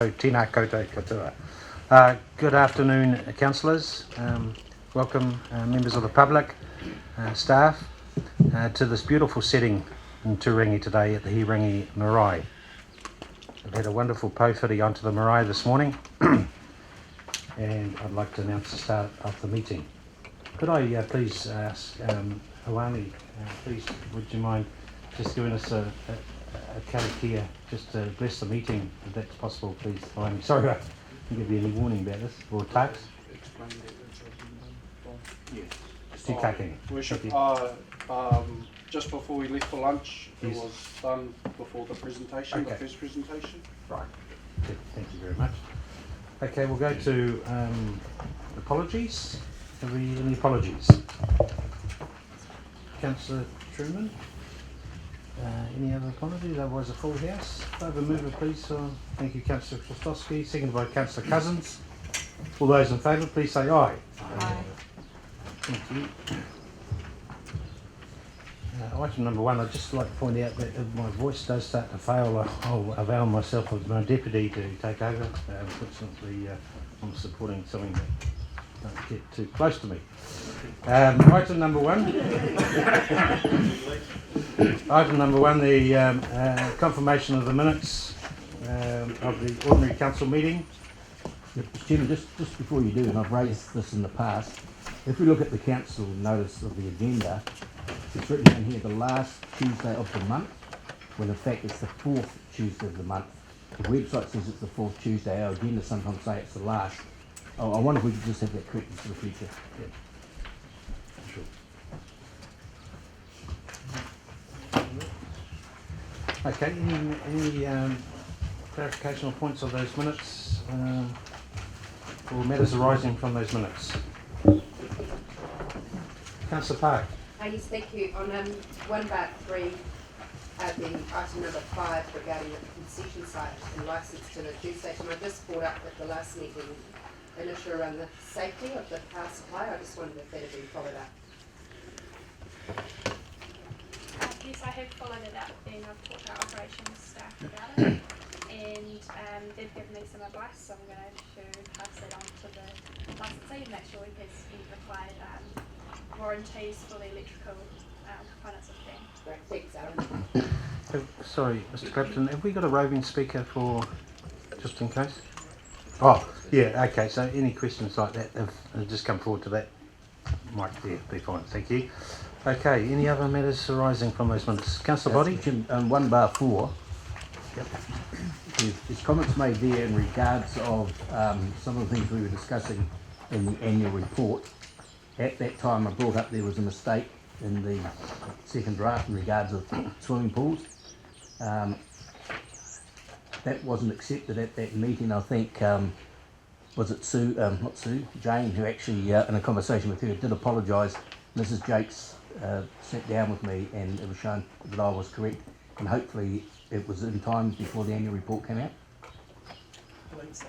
Tēnā koutou katoa. Good afternoon, councillors. Welcome, members of the public, staff, to this beautiful setting in Turangi today at the Hirangi Marae. I've had a wonderful pouwhiri onto the marae this morning, and I'd like to announce the start of the meeting. Could I please ask Hawani, please would you mind just giving us a karakia just to bless the meeting, if that's possible, please. I'm sorry, I didn't give you any warning about this, or tax. Worship, just before we left for lunch, it was done before the presentation, the first presentation. Right, good. Thank you very much. Okay, we'll go to apologies. Have we any apologies? Councillor Truman? Any other apologies? Otherwise a full house. Over mover please. Thank you, Councillor Krostowski. Seconded by Councillor Cousins. All those in favour please say aye. Aye. Thank you. Item number one, I'd just like to point out that if my voice does start to fail, I'll avail myself of my deputy to take over. Unfortunately, I'm supporting something that don't get too close to me. Item number one. Item number one, the confirmation of the minutes of the ordinary council meeting. Mr. Chairman, just before you do, and I've raised this in the past, if we look at the council notice of the agenda, it's written down here the last Tuesday of the month, when in fact it's the fourth Tuesday of the month. The website says it's the fourth Tuesday, our agenda sometimes say it's the last. Oh, I wonder if we could just have that corrected for the future. Yeah. Sure. Okay, any clarification or points of those minutes or matters arising from those minutes? Councillor Park. Yes, thank you. On 1/3, the item number 5 regarding the concession site and licence to the juice station, I just brought up at the last meeting an issue around the safety of the power supply. I just wondered if that had been followed up. Yes, I have followed it up and I've talked to our operations staff about it, and they've given me some advice, so I'm going to pass that on to the licensee and make sure he has any required warranties for the electrical components of the fan. Great, thanks, Aaron. Sorry, Mr. Clapton, have we got a roving speaker for just in case? Oh, yeah, okay, so any questions like that, if just come forward to that mic there, be fine, thank you. Okay, any other matters arising from those minutes? Councillor Body? 1/4, yep. There's comments made there in regards of some of the things we were discussing in the annual report. At that time I brought up there was a mistake in the second draft in regards of swimming pools. That wasn't accepted at that meeting. I think, was it Sue, not Sue, Jane, who actually, in a conversation with her, did apologise. Mrs. Jakes sat down with me and it was shown that I was correct, and hopefully it was in time before the annual report came out. I believe so.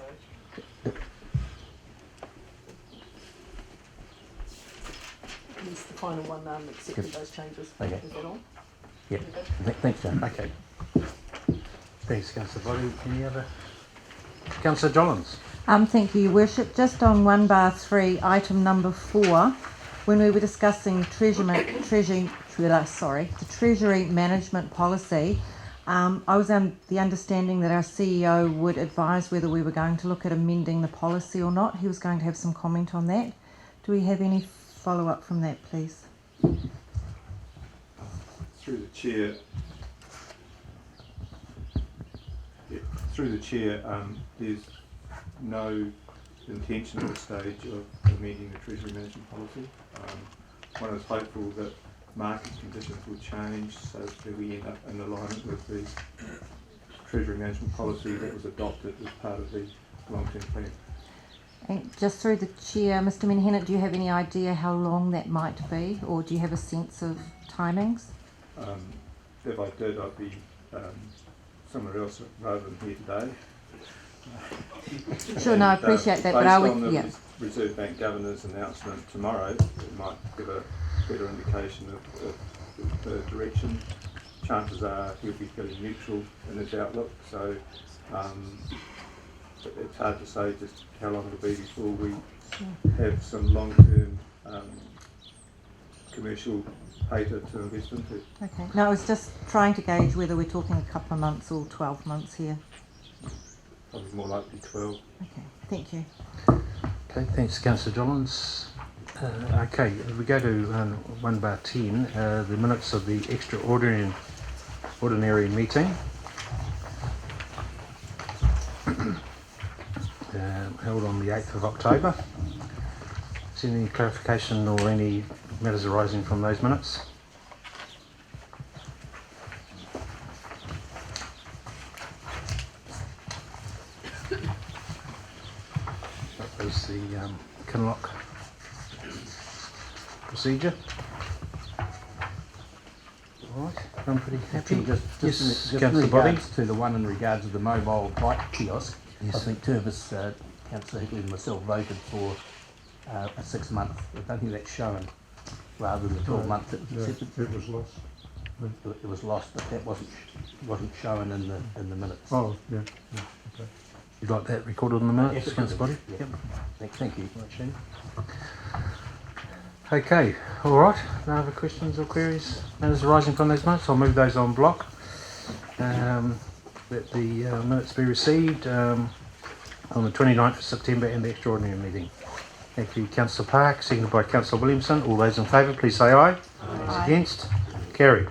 Is the final one accepted those changes? Okay. Is that all? Yep. Thanks, John. Okay. Thanks, Councillor Body. Any other? Councillor Jollins. Thank you, Your Worship. Just on 1/3, item number 4, when we were discussing the Treasury Management Policy, I was under the understanding that our CEO would advise whether we were going to look at amending the policy or not. He was going to have some comment on that. Do we have any follow-up from that, please? Through the chair, there's no intention at this stage of amending the Treasury Management Policy. One is hopeful that market conditions will change so that we end up in alignment with the Treasury Management Policy that was adopted as part of the long-term plan. And just through the chair, Mr. Menhennet, do you have any idea how long that might be, or do you have a sense of timings? If I did, I'd be somewhere else rather than here today. Sure, no, I appreciate that, but I would, on the yeah. Reserve Bank Governor's announcement tomorrow, it might give a better indication of the direction. Chances are he'll be fairly neutral in his outlook, so it's hard to say just how long it'll be before we have some long-term commercial paper to invest into. Okay. No, I was just trying to gauge whether we're talking a couple of months or 12 months here. Probably more likely 12. Okay, thank you. Okay, thanks, Councillor Jollins. Okay, if we go to 1/10, the minutes of the extraordinary meeting held on the 8th of October. Is there any clarification or any matters arising from those minutes? That was the Kinloch procedure. Alright, I'm pretty happy. Just Yes, in Councillor Bobby. regards to the one in regards to the mobile bike kiosk, Yes. I think Trewavas, Councillor Hickley and myself voted for a 6-month. I don't think that's shown, rather than the 12 months that was accepted. It was lost. It was lost, but that wasn't shown in the minutes. Oh, yeah. You'd like that recorded on the minutes, Yes, Councillor Bobby? yeah. Thank you. Right, Shane. Okay, alright, no other questions or queries, matters arising from those minutes, I'll move those on block. That the minutes be received on the 29th of September and the extraordinary meeting. Thank you, Councillor Park, seconded by Councillor Williamson. All those in favour, please say aye. Those against, carried.